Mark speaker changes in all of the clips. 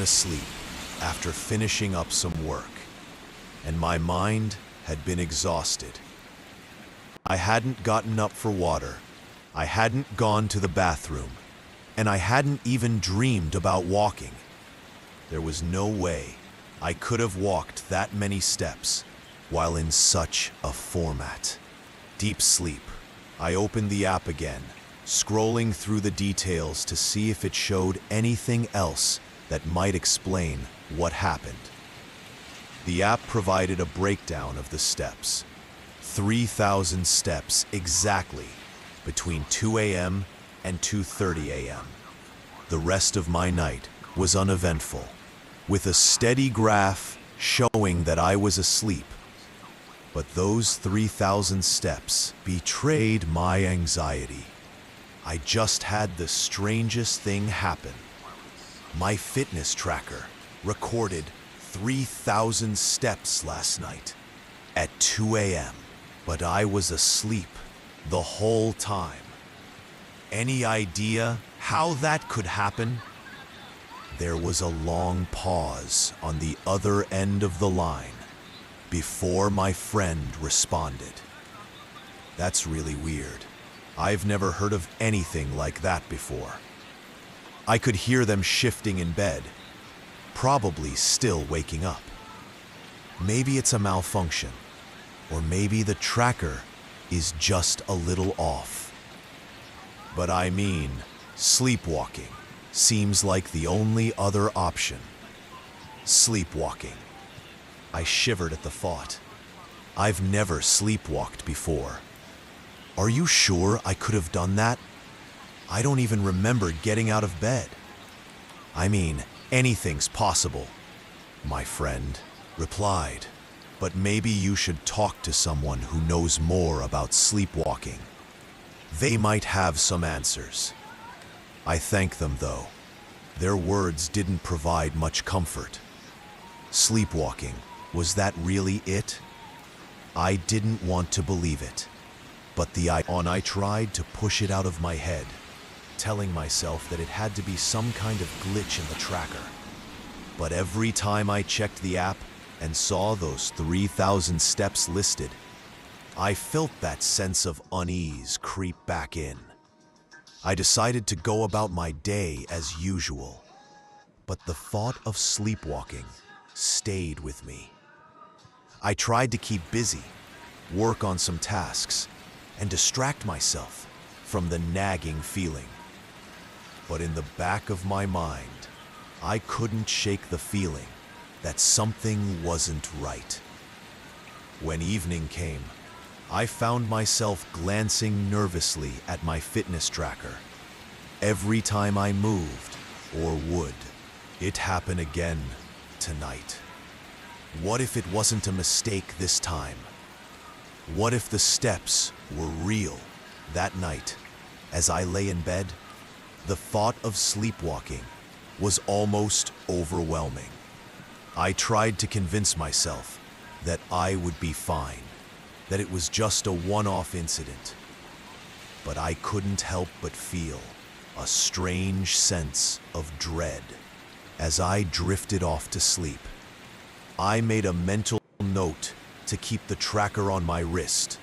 Speaker 1: asleep after finishing up some work, and my mind had been exhausted. I hadn't gotten up for water, I hadn't gone to the bathroom, and I hadn't even dreamed about walking. There was no way I could have walked that many steps while in such a format. Deep sleep. I opened the app again, scrolling through the details to see if it showed anything else that might explain what happened. The app provided a breakdown of the steps. 3,000 steps exactly between 2 a.m. and 2:30 a.m. The rest of my night was uneventful, with a steady graph showing that I was asleep. But those 3,000 steps betrayed my anxiety. I just had the strangest thing happen. My fitness tracker recorded 3,000 steps last night at 2 a.m., but I was asleep the whole time. Any idea how that could happen? There was a long pause on the other end of the line before my friend responded. That's really weird. I've never heard of anything like that before. I could hear them shifting in bed, probably still waking up. Maybe it's a malfunction, or maybe the tracker is just a little off. But I mean, sleepwalking seems like the only other option. Sleepwalking. I shivered at the thought. I've never sleepwalked before. Are you sure I could have done that? I don't even remember getting out of bed. I mean, anything's possible, my friend replied. But maybe you should talk to someone who knows more about sleepwalking. They might have some answers. I thanked them though. Their words didn't provide much comfort. Sleepwalking, was that really it? I didn't want to believe it. But I tried to push it out of my head, telling myself that it had to be some kind of glitch in the tracker. But every time I checked the app and saw those 3,000 steps listed, I felt that sense of unease creep back in. I decided to go about my day as usual, but the thought of sleepwalking stayed with me. I tried to keep busy, work on some tasks, and distract myself from the nagging feeling. But in the back of my mind, I couldn't shake the feeling that something wasn't right. When evening came, I found myself glancing nervously at my fitness tracker. Every time I moved, or would, it happen again tonight. What if it wasn't a mistake this time? What if the steps were real that night as I lay in bed? The thought of sleepwalking was almost overwhelming. I tried to convince myself that I would be fine, that it was just a one-off incident. But I couldn't help but feel a strange sense of dread as I drifted off to sleep. I made a mental note to keep the tracker on my wrist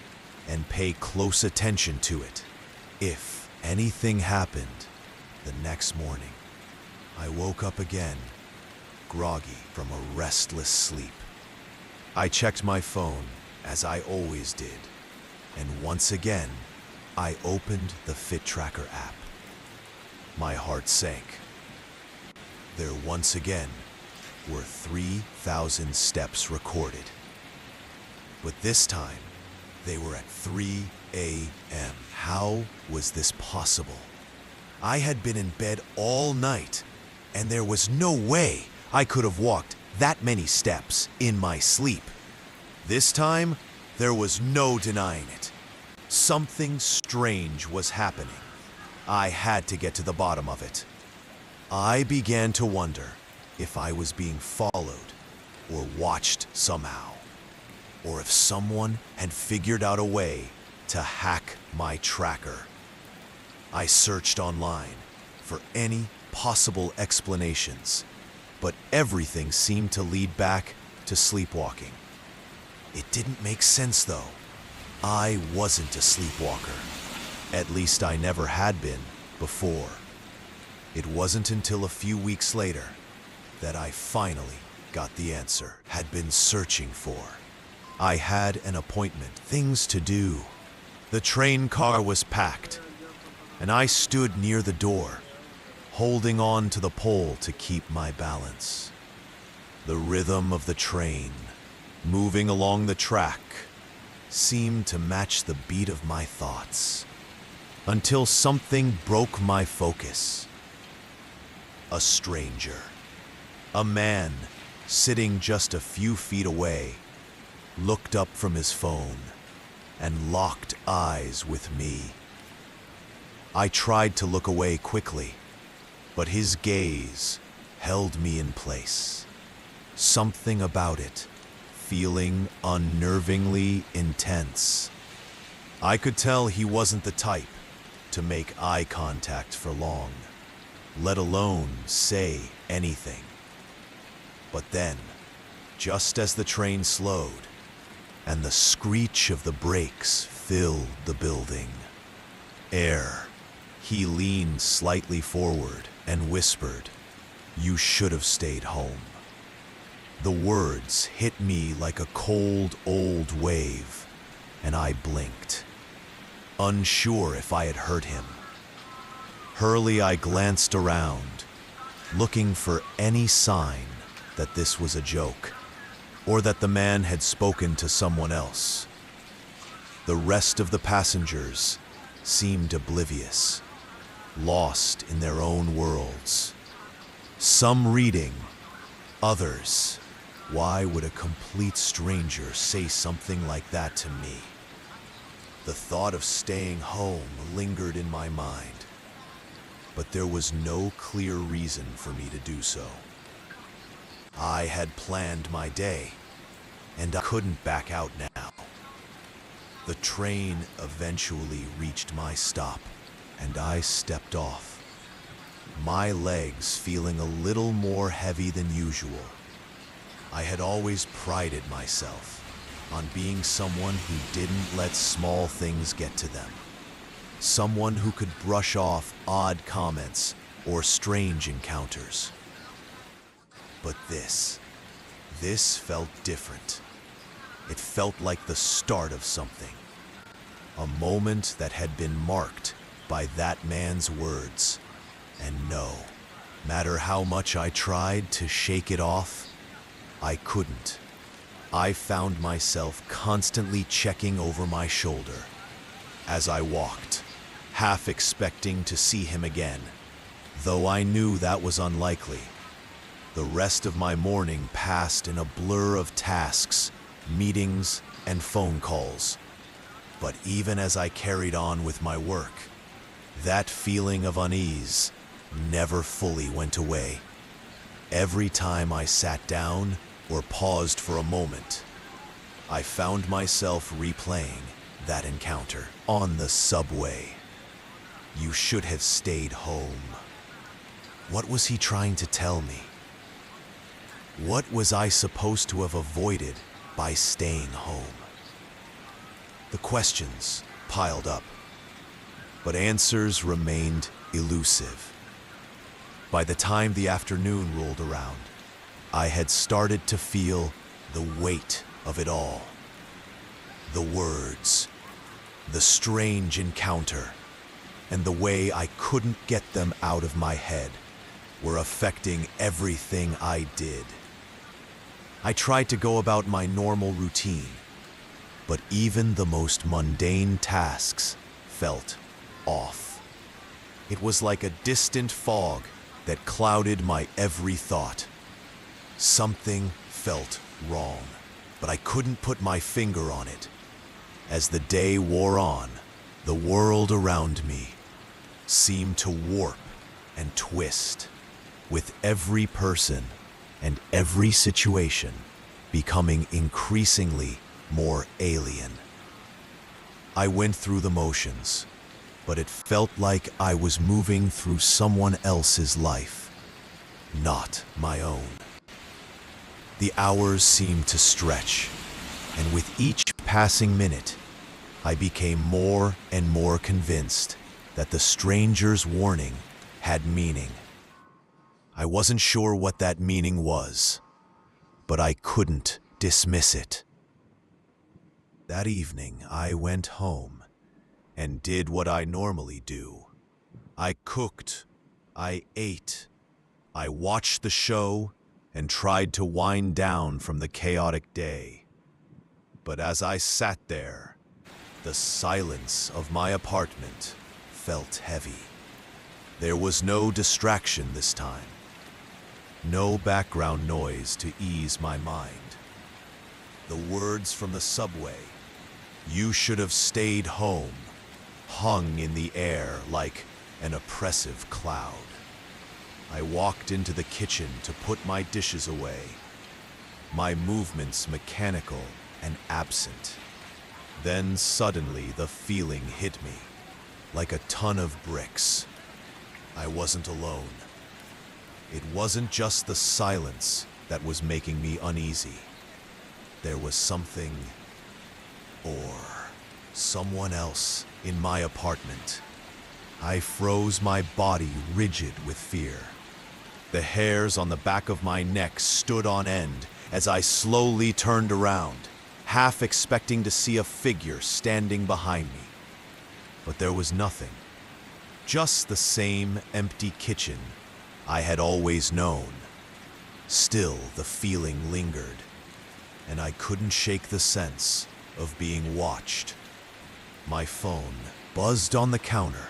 Speaker 1: and pay close attention to it. If anything happened the next morning, I woke up again, groggy from a restless sleep. I checked my phone, as I always did, and once again, I opened the Fit Tracker app. My heart sank. There once again were 3,000 steps recorded. But this time, they were at 3 a.m. How was this possible? I had been in bed all night, and there was no way I could have walked that many steps in my sleep. This time, there was no denying it. Something strange was happening. I had to get to the bottom of it. I began to wonder if I was being followed or watched somehow, or if someone had figured out a way to hack my tracker. I searched online for any possible explanations, but everything seemed to lead back to sleepwalking. It didn't make sense, though. I wasn't a sleepwalker. At least I never had been before. It wasn't until a few weeks later that I finally got the answer I had been searching for. I had an appointment, things to do. The train car was packed, and I stood near the door, holding on to the pole to keep my balance. The rhythm of the train, moving along the track, seemed to match the beat of my thoughts, until something broke my focus. A stranger, a man sitting just a few feet away, looked up from his phone and locked eyes with me. I tried to look away quickly, but his gaze held me in place. Something about it, feeling unnervingly intense. I could tell he wasn't the type to make eye contact for long, let alone say anything. But then, just as the train slowed, and the screech of the brakes filled the building, he leaned slightly forward and whispered, "You should have stayed home." The words hit me like a cold, old wave, and I blinked, unsure if I had hurt him. Hurriedly, I glanced around, looking for any sign that this was a joke, or that the man had spoken to someone else. The rest of the passengers seemed oblivious, lost in their own worlds. Some reading, others, why would a complete stranger say something like that to me? The thought of staying home lingered in my mind, but there was no clear reason for me to do so. I had planned my day, and I couldn't back out now. The train eventually reached my stop, and I stepped off, my legs feeling a little more heavy than usual. I had always prided myself on being someone who didn't let small things get to them, someone who could brush off odd comments or strange encounters. But this felt different. It felt like the start of something, a moment that had been marked by that man's words. And no matter how much I tried to shake it off, I couldn't. I found myself constantly checking over my shoulder as I walked, half expecting to see him again, though I knew that was unlikely. The rest of my morning passed in a blur of tasks, meetings, and phone calls. But even as I carried on with my work, that feeling of unease never fully went away. Every time I sat down or paused for a moment, I found myself replaying that encounter on the subway. You should have stayed home. What was he trying to tell me? What was I supposed to have avoided by staying home? The questions piled up, but answers remained elusive. By the time the afternoon rolled around, I had started to feel the weight of it all. The words, the strange encounter, and the way I couldn't get them out of my head were affecting everything I did. I tried to go about my normal routine, but even the most mundane tasks felt off. It was like a distant fog that clouded my every thought. Something felt wrong, but I couldn't put my finger on it. As the day wore on, the world around me seemed to warp and twist, with every person and every situation becoming increasingly more alien. I went through the motions, but it felt like I was moving through someone else's life. not my own. The hours seemed to stretch, and with each passing minute, I became more and more convinced that the stranger's warning had meaning. I wasn't sure what that meaning was, but I couldn't dismiss it. That evening, I went home and did what I normally do. I cooked, I ate, I watched the show, and tried to wind down from the chaotic day. But as I sat there, the silence of my apartment felt heavy. There was no distraction this time. No background noise to ease my mind. The words from the subway, "You should have stayed home," hung in the air like an oppressive cloud. I walked into the kitchen to put my dishes away, my movements mechanical and absent. Then suddenly the feeling hit me, like a ton of bricks. I wasn't alone. It wasn't just the silence that was making me uneasy. There was something, or someone else, in my apartment. I froze my body rigid with fear. The hairs on the back of my neck stood on end as I slowly turned around, half expecting to see a figure standing behind me. But there was nothing. Just the same empty kitchen I had always known. Still, the feeling lingered, and I couldn't shake the sense of being watched. My phone buzzed on the counter,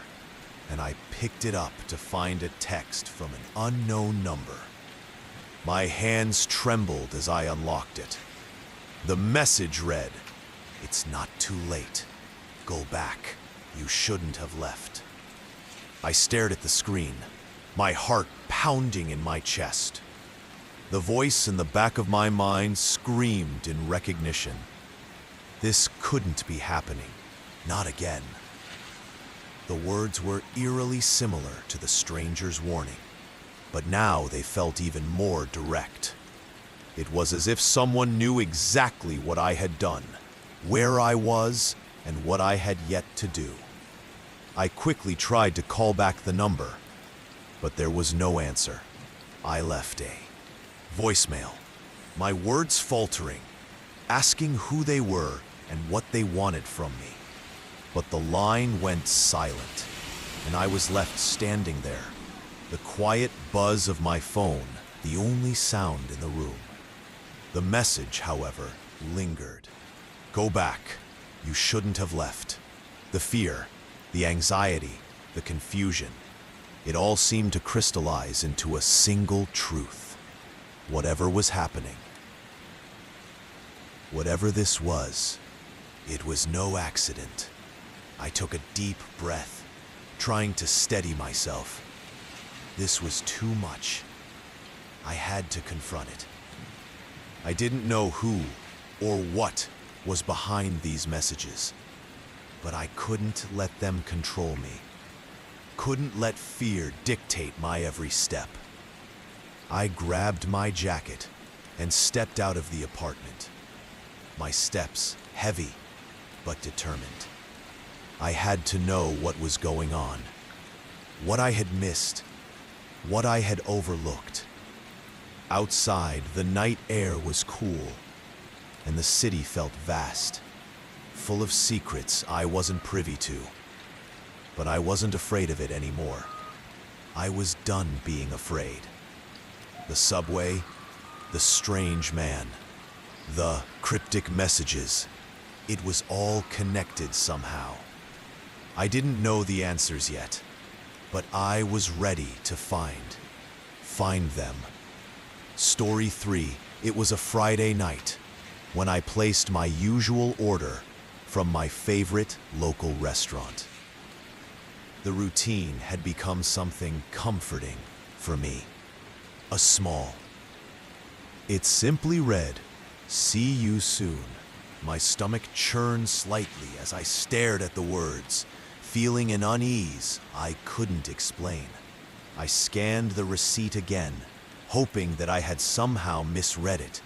Speaker 1: and I picked it up to find a text from an unknown number. My hands trembled as I unlocked it. The message read, "It's not too late. Go back. You shouldn't have left." I stared at the screen, my heart pounding in my chest. The voice in the back of my mind screamed in recognition. This couldn't be happening. Not again. The words were eerily similar to the stranger's warning, but now they felt even more direct. It was as if someone knew exactly what I had done, where I was, and what I had yet to do. I quickly tried to call back the number, but there was no answer. I left a voicemail, my words faltering, asking who they were and what they wanted from me. But the line went silent, and I was left standing there, the quiet buzz of my phone the only sound in the room. The message, however, lingered. Go back. You shouldn't have left. The fear, the anxiety, the confusion, it all seemed to crystallize into a single truth. Whatever was happening, whatever this was, it was no accident. I took a deep breath, trying to steady myself. This was too much. I had to confront it. I didn't know who or what was behind these messages, but I couldn't let them control me. Couldn't let fear dictate my every step. I grabbed my jacket and stepped out of the apartment, my steps heavy but determined. I had to know what was going on, what I had missed, what I had overlooked. Outside, the night air was cool, and the city felt vast, full of secrets I wasn't privy to. But I wasn't afraid of it anymore. I was done being afraid. The subway, the strange man, the cryptic messages, it was all connected somehow. I didn't know the answers yet, but I was ready to find them. Story 3, it was a Friday night when I placed my usual order from my favorite local restaurant. The routine had become something comforting for me. A small. It simply read, "See you soon." My stomach churned slightly as I stared at the words, feeling an unease I couldn't explain. I scanned the receipt again, hoping that I had somehow misread it,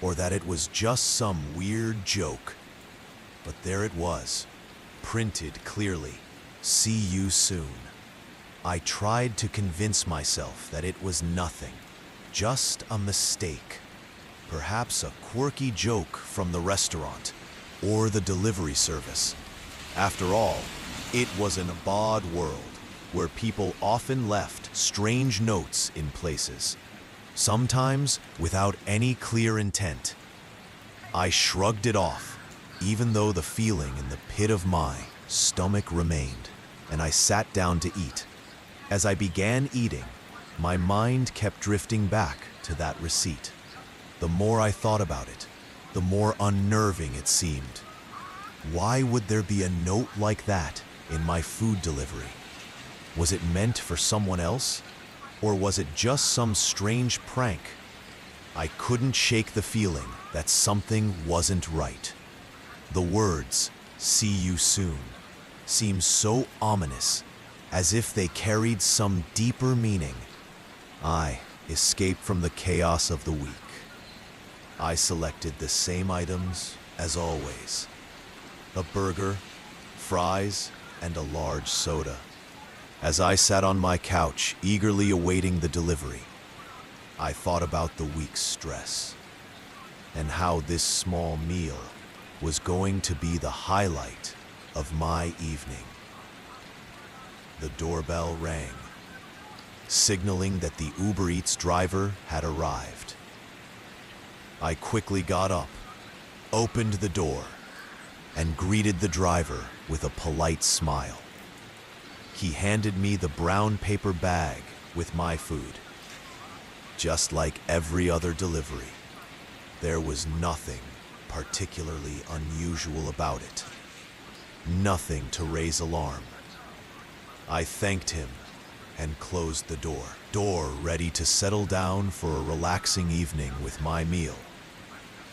Speaker 1: or that it was just some weird joke. But there it was, printed clearly, "See you soon." I tried to convince myself that it was nothing, just a mistake. Perhaps a quirky joke from the restaurant or the delivery service. After all, it was an odd world where people often left strange notes in places, sometimes without any clear intent. I shrugged it off, even though the feeling in the pit of my stomach remained, and I sat down to eat. As I began eating, my mind kept drifting back to that receipt. The more I thought about it, the more unnerving it seemed. Why would there be a note like that in my food delivery? Was it meant for someone else? Or was it just some strange prank? I couldn't shake the feeling that something wasn't right. The words, "See you soon," seemed so ominous, as if they carried some deeper meaning. I escaped from the chaos of the week. I selected the same items as always: a burger, fries, and a large soda. As I sat on my couch, eagerly awaiting the delivery, I thought about the week's stress and how this small meal was going to be the highlight of my evening. The doorbell rang, signaling that the Uber Eats driver had arrived. I quickly got up, opened the door, and greeted the driver with a polite smile. He handed me the brown paper bag with my food. Just like every other delivery, there was nothing particularly unusual about it. Nothing to raise alarm. I thanked him and closed the door ready to settle down for a relaxing evening with my meal.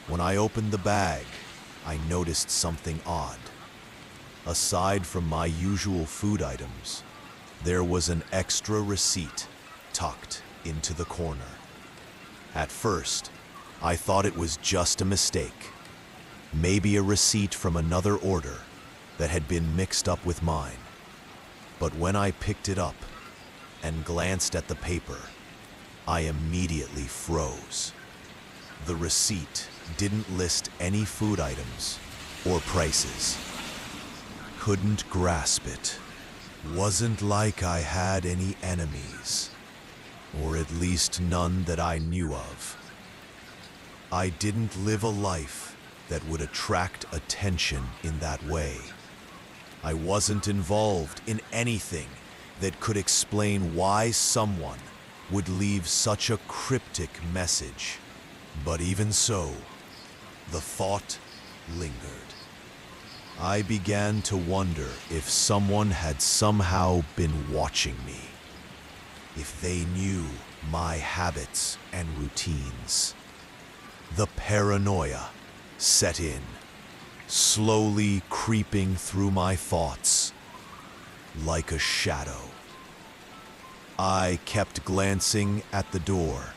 Speaker 1: When I opened the bag, I noticed something odd. Aside from my usual food items, there was an extra receipt tucked into the corner. At first, I thought it was just a mistake, maybe a receipt from another order that had been mixed up with mine. But when I picked it up and glanced at the paper, I immediately froze. The receipt didn't list any food items or prices. Couldn't grasp it. Wasn't like I had any enemies, or at least none that I knew of. I didn't live a life that would attract attention in that way. I wasn't involved in anything that could explain why someone would leave such a cryptic message. But even so, the thought lingered. I began to wonder if someone had somehow been watching me, if they knew my habits and routines. The paranoia set in, slowly creeping through my thoughts like a shadow. I kept glancing at the door,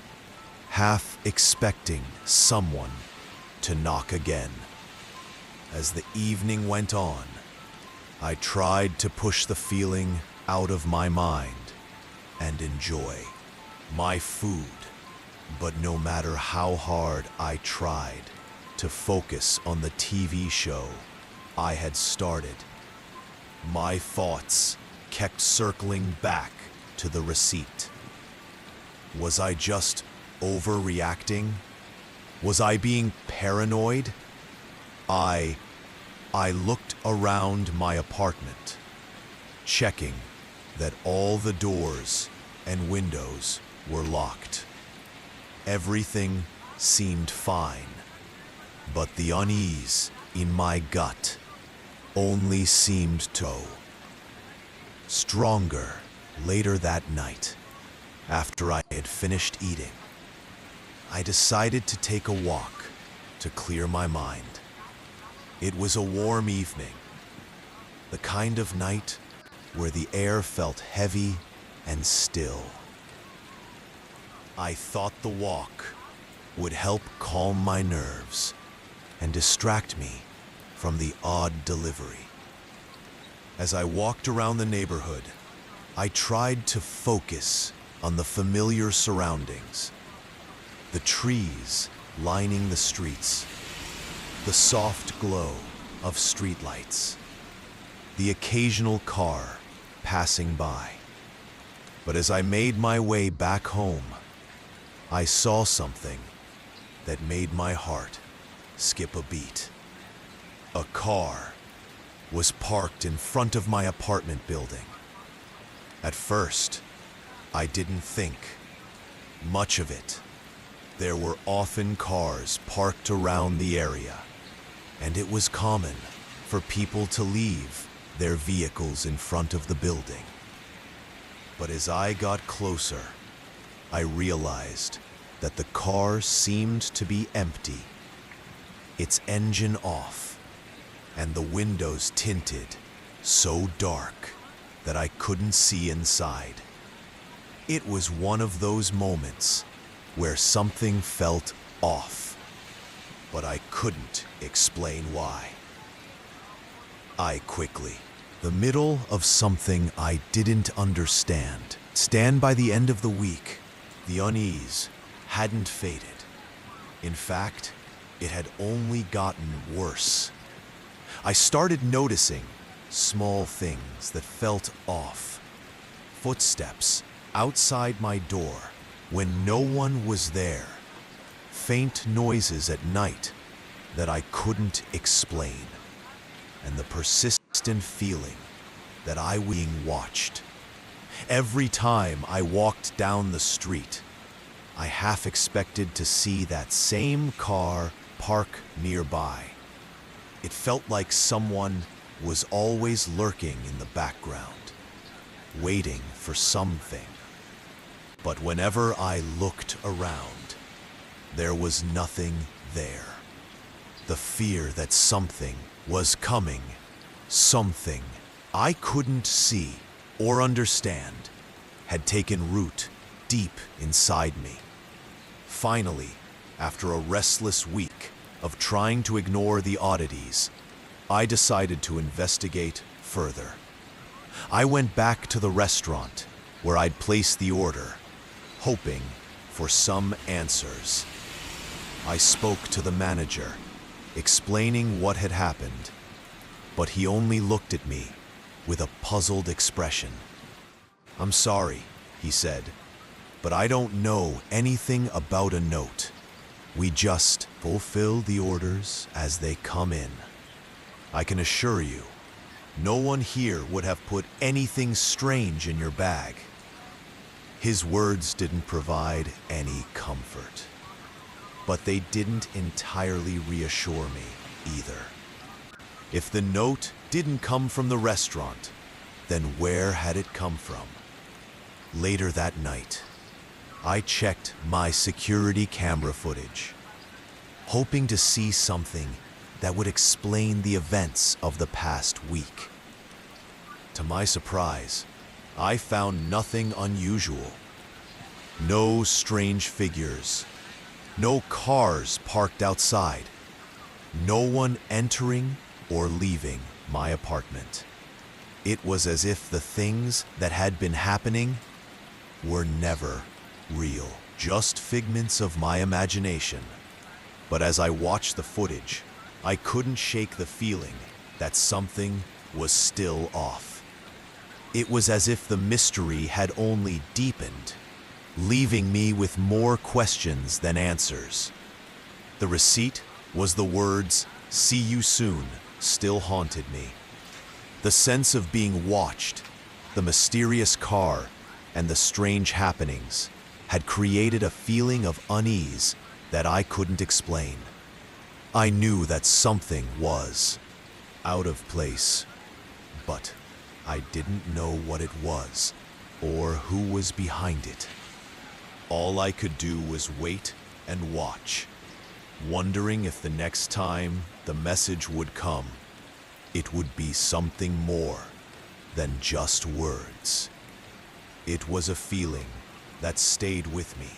Speaker 1: half expecting someone to knock again. As the evening went on, I tried to push the feeling out of my mind and enjoy my food. But no matter how hard I tried to focus on the TV show I had started, my thoughts kept circling back to the receipt. Was I just overreacting? Was I being paranoid? I looked around my apartment, checking that all the doors and windows were locked. Everything seemed fine, but the unease in my gut only seemed to grow stronger. Later that night, after I had finished eating, I decided to take a walk to clear my mind. It was a warm evening, the kind of night where the air felt heavy and still. I thought the walk would help calm my nerves and distract me from the odd delivery. As I walked around the neighborhood, I tried to focus on the familiar surroundings. The trees lining the streets, the soft glow of streetlights, the occasional car passing by. But as I made my way back home, I saw something that made my heart skip a beat. A car was parked in front of my apartment building. At first, I didn't think much of it. There were often cars parked around the area, and it was common for people to leave their vehicles in front of the building. But as I got closer, I realized that the car seemed to be empty, its engine off, and the windows tinted so dark that I couldn't see inside. It was one of those moments where something felt off, but I couldn't explain why. I quickly, the middle of something I didn't understand. Stand by the end of the week, the unease hadn't faded. In fact, it had only gotten worse. I started noticing small things that felt off. Footsteps outside my door when no one was there. Faint noises at night that I couldn't explain. And the persistent feeling that I was being watched. Every time I walked down the street, I half expected to see that same car park nearby. It felt like someone was always lurking in the background, waiting for something. But whenever I looked around, there was nothing there. The fear that something was coming, something I couldn't see or understand, had taken root deep inside me. Finally, after a restless week of trying to ignore the oddities, I decided to investigate further. I went back to the restaurant where I'd placed the order, hoping for some answers. I spoke to the manager, explaining what had happened, but he only looked at me with a puzzled expression. "I'm sorry," he said, "but I don't know anything about a note. We just fulfill the orders as they come in. I can assure you, no one here would have put anything strange in your bag." His words didn't provide any comfort, but they didn't entirely reassure me either. If the note didn't come from the restaurant, then where had it come from? Later that night, I checked my security camera footage, hoping to see something that would explain the events of the past week. To my surprise, I found nothing unusual. No strange figures, no cars parked outside, no one entering or leaving my apartment. It was as if the things that had been happening were never real, just figments of my imagination. But as I watched the footage, I couldn't shake the feeling that something was still off. It was as if the mystery had only deepened, leaving me with more questions than answers. The receipt was the words, "See you soon," still haunted me. The sense of being watched, the mysterious car, and the strange happenings had created a feeling of unease that I couldn't explain. I knew that something was out of place, but I didn't know what it was or who was behind it. All I could do was wait and watch, wondering if the next time the message would come, it would be something more than just words. It was a feeling that stayed with me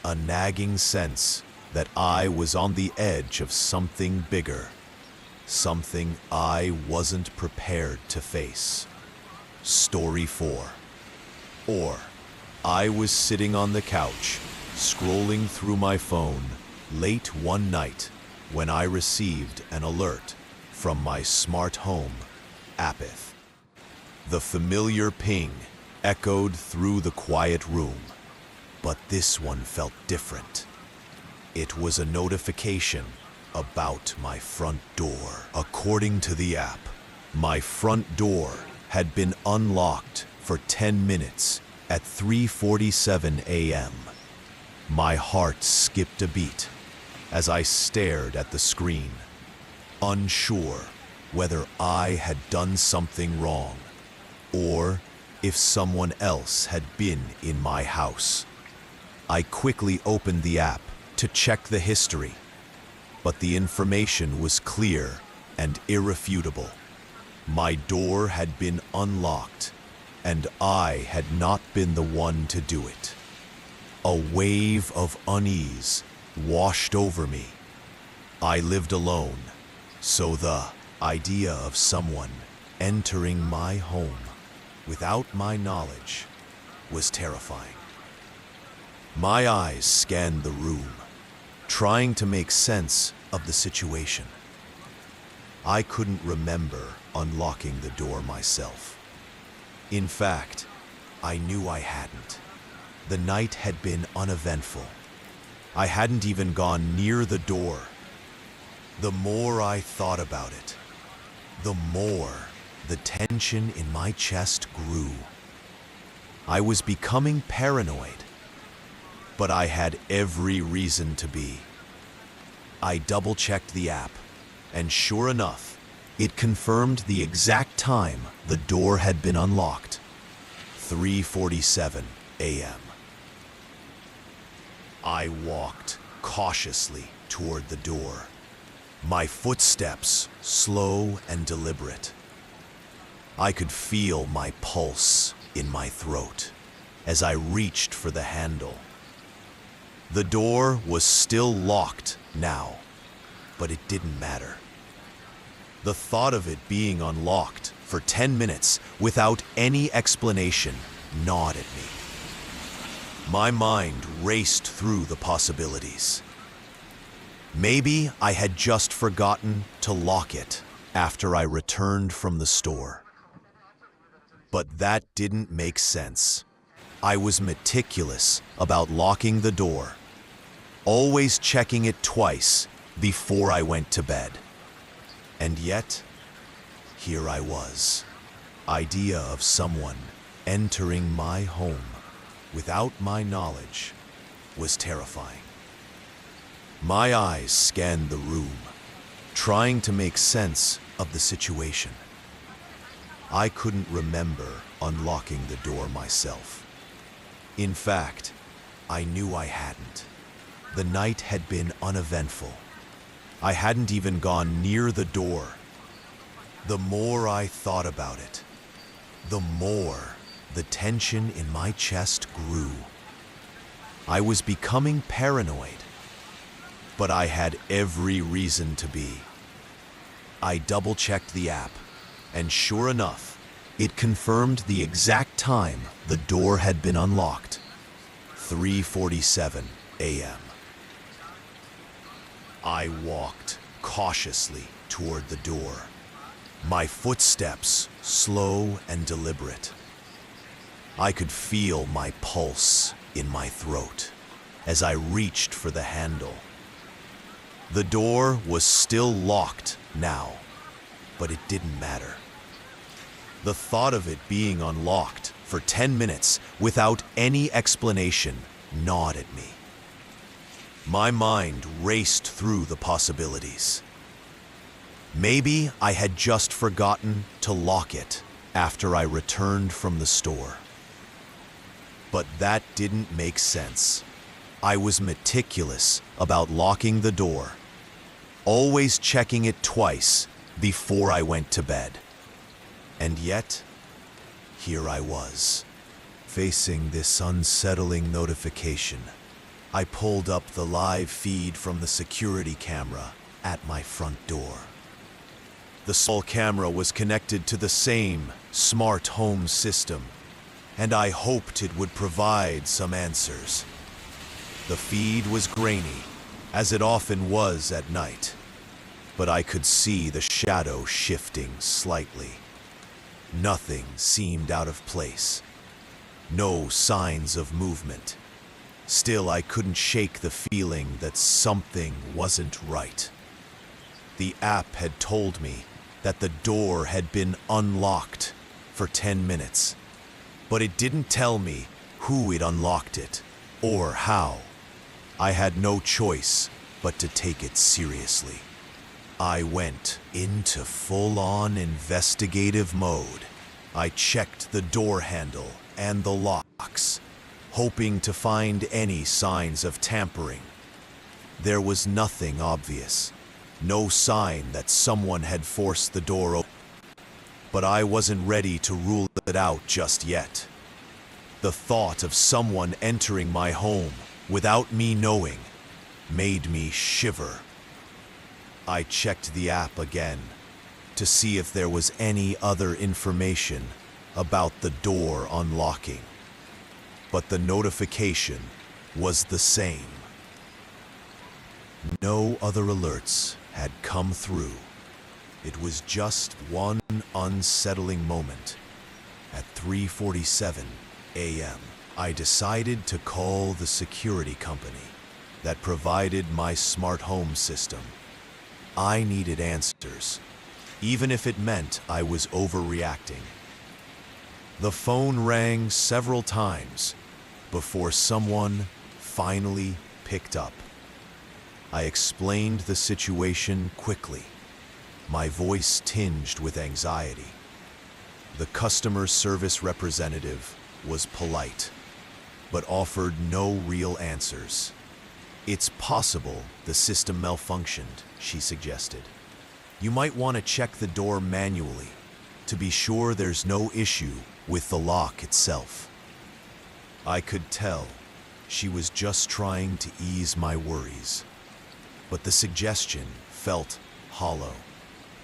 Speaker 1: a nagging sense that I was on the edge of something bigger, something I wasn't prepared to face. Story 4. Or, I was sitting on the couch, scrolling through my phone, late one night when I received an alert from my smart home, Apith. The familiar ping echoed through the quiet room, but this one felt different. It was a notification about my front door. According to the app, my front door had been unlocked for 10 minutes at 3:47 a.m. My heart skipped a beat as I stared at the screen, unsure whether I had done something wrong or if someone else had been in my house. I quickly opened the app to check the history, but the information was clear and irrefutable. My door had been unlocked, and I had not been the one to do it. A wave of unease washed over me. I lived alone, so the idea of someone entering my home without my knowledge was terrifying. My eyes scanned the room, trying to make sense of the situation. I couldn't remember unlocking the door myself. In fact, I knew I hadn't. The night had been uneventful. I hadn't even gone near the door. The more I thought about it, the more the tension in my chest grew. I was becoming paranoid, but I had every reason to be. I double-checked the app, and sure enough, it confirmed the exact time the door had been unlocked. 3:47 a.m. I walked cautiously toward the door, my footsteps slow and deliberate. I could feel my pulse in my throat as I reached for the handle. The door was still locked now, but it didn't matter. The thought of it being unlocked for 10 minutes without any explanation gnawed at me. My mind raced through the possibilities. Maybe I had just forgotten to lock it after I returned from the store. But that didn't make sense. I was meticulous about locking the door, always checking it twice before I went to bed. And yet, here I was. Idea of someone entering my home without my knowledge was terrifying. My eyes scanned the room, trying to make sense of the situation. I couldn't remember unlocking the door myself. In fact, I knew I hadn't. The night had been uneventful. I hadn't even gone near the door. The more I thought about it, the more the tension in my chest grew. I was becoming paranoid, but I had every reason to be. I double-checked the app, and sure enough, it confirmed the exact time the door had been unlocked. 3:47 a.m. I walked cautiously toward the door, my footsteps slow and deliberate. I could feel my pulse in my throat as I reached for the handle. The door was still locked now, but it didn't matter. The thought of it being unlocked for 10 minutes without any explanation gnawed at me. My mind raced through the possibilities. Maybe I had just forgotten to lock it after I returned from the store. But that didn't make sense. I was meticulous about locking the door, always checking it twice before I went to bed. And yet, here I was, facing this unsettling notification I pulled up the live feed from the security camera at my front door. The small camera was connected to the same smart home system, and I hoped it would provide some answers. The feed was grainy, as it often was at night, but I could see the shadow shifting slightly. Nothing seemed out of place. No signs of movement. Still, I couldn't shake the feeling that something wasn't right. The app had told me that the door had been unlocked for 10 minutes, but it didn't tell me who had unlocked it or how. I had no choice but to take it seriously. I went into full-on investigative mode. I checked the door handle and the locks, hoping to find any signs of tampering. There was nothing obvious, no sign that someone had forced the door open, but I wasn't ready to rule it out just yet. The thought of someone entering my home without me knowing made me shiver. I checked the app again to see if there was any other information about the door unlocking, but the notification was the same. No other alerts had come through. It was just one unsettling moment. At 3:47 a.m., I decided to call the security company that provided my smart home system. I needed answers, even if it meant I was overreacting. The phone rang several times before someone finally picked up. I explained the situation quickly, my voice tinged with anxiety. The customer service representative was polite, but offered no real answers. "It's possible the system malfunctioned," she suggested. "You might want to check the door manually to be sure there's no issue with the lock itself." I could tell she was just trying to ease my worries, but the suggestion felt hollow.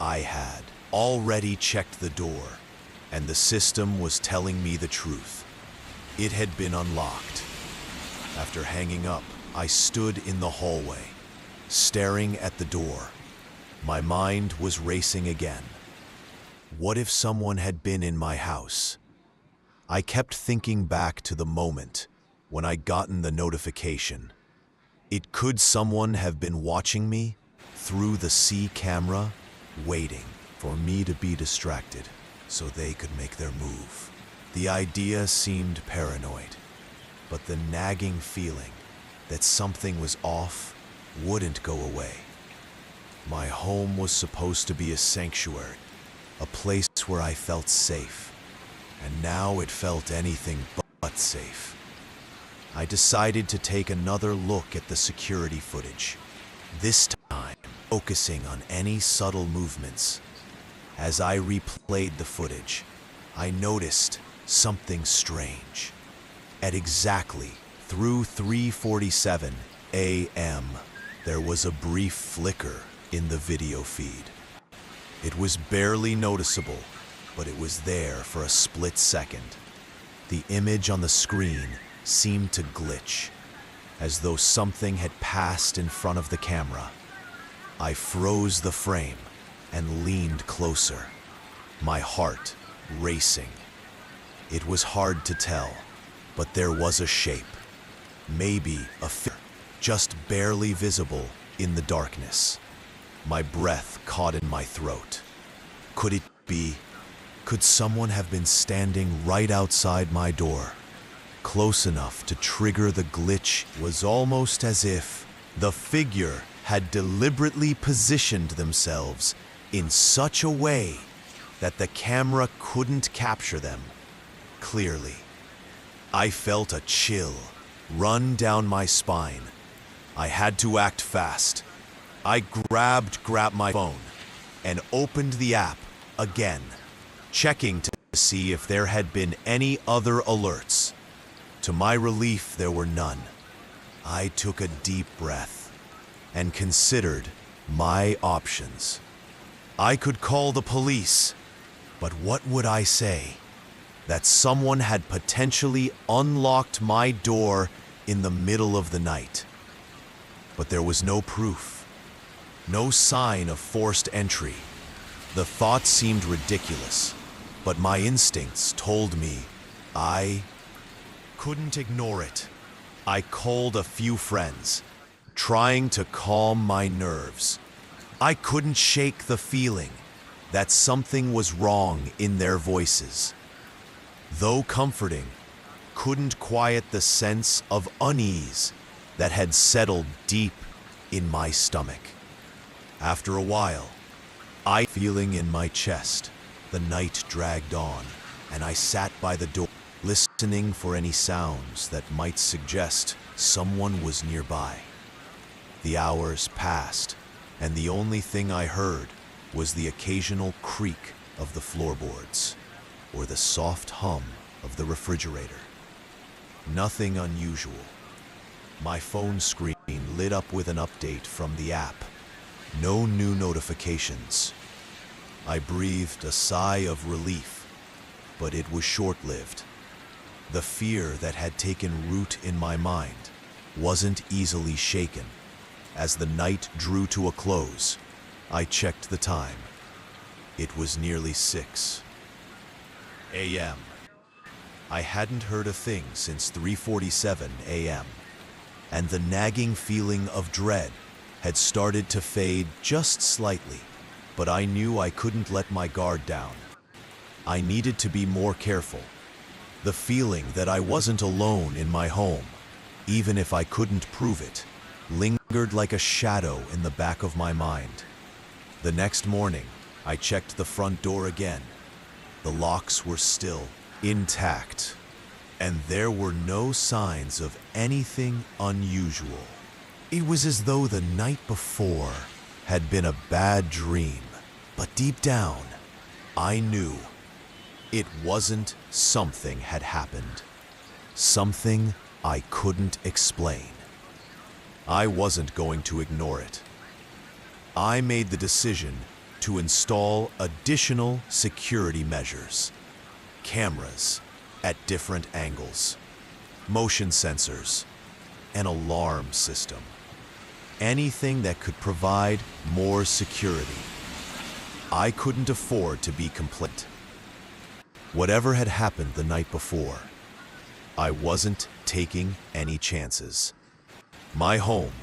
Speaker 1: I had already checked the door, and the system was telling me the truth. It had been unlocked. After hanging up, I stood in the hallway, staring at the door. My mind was racing again. What if someone had been in my house? I kept thinking back to the moment when I'd gotten the notification. Could someone have been watching me through the C camera, waiting for me to be distracted so they could make their move? The idea seemed paranoid, but the nagging feeling that something was off wouldn't go away. My home was supposed to be a sanctuary, a place where I felt safe, and now it felt anything but safe. I decided to take another look at the security footage, this time focusing on any subtle movements. As I replayed the footage, I noticed something strange. At exactly 3:47 a.m., there was a brief flicker in the video feed. It was barely noticeable, but it was there for a split second. The image on the screen seemed to glitch, as though something had passed in front of the camera. I froze the frame and leaned closer, my heart racing. It was hard to tell, but there was a shape, maybe a figure, just barely visible in the darkness. My breath caught in my throat. Could it be? Could someone have been standing right outside my door, close enough to trigger the glitch? It was almost as if the figure had deliberately positioned themselves in such a way that the camera couldn't capture them clearly. I felt a chill run down my spine. I had to act fast. I grabbed my phone and opened the app again, checking to see if there had been any other alerts. To my relief, there were none. I took a deep breath and considered my options. I could call the police, but what would I say? That someone had potentially unlocked my door in the middle of the night. But there was no proof, no sign of forced entry. The thought seemed ridiculous, but my instincts told me I couldn't ignore it. I called a few friends, trying to calm my nerves. I couldn't shake the feeling that something was wrong in their voices. Though comforting, couldn't quiet the sense of unease that had settled deep in my stomach. After a while, I feeling in my chest. The night dragged on, and I sat by the door, listening for any sounds that might suggest someone was nearby. The hours passed, and the only thing I heard was the occasional creak of the floorboards or the soft hum of the refrigerator. Nothing unusual. My phone screen lit up with an update from the app. No new notifications. I breathed a sigh of relief, but it was short-lived. The fear that had taken root in my mind wasn't easily shaken. As the night drew to a close, I checked the time. It was nearly 6 a.m. I hadn't heard a thing since 3:47 a.m., and the nagging feeling of dread had started to fade just slightly, but I knew I couldn't let my guard down. I needed to be more careful. The feeling that I wasn't alone in my home, even if I couldn't prove it, lingered like a shadow in the back of my mind. The next morning, I checked the front door again. The locks were still intact, and there were no signs of anything unusual. It was as though the night before had been a bad dream, but deep down, I knew it wasn't something had happened. Something I couldn't explain. I wasn't going to ignore it. I made the decision to install additional security measures. Cameras at different angles, motion sensors, an alarm system. Anything that could provide more security. I couldn't afford to be complete. Whatever had happened the night before, I wasn't taking any chances. My home,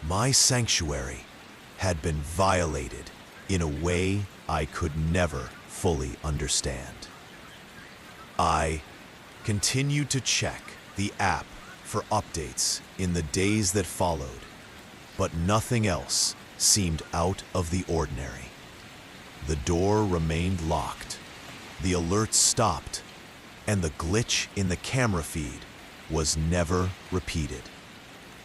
Speaker 1: my sanctuary, had been violated in a way I could never fully understand. I continued to check the app for updates in the days that followed, but nothing else seemed out of the ordinary. The door remained locked, the alerts stopped, and the glitch in the camera feed was never repeated.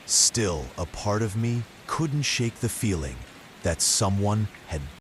Speaker 1: Still, a part of me couldn't shake the feeling that someone had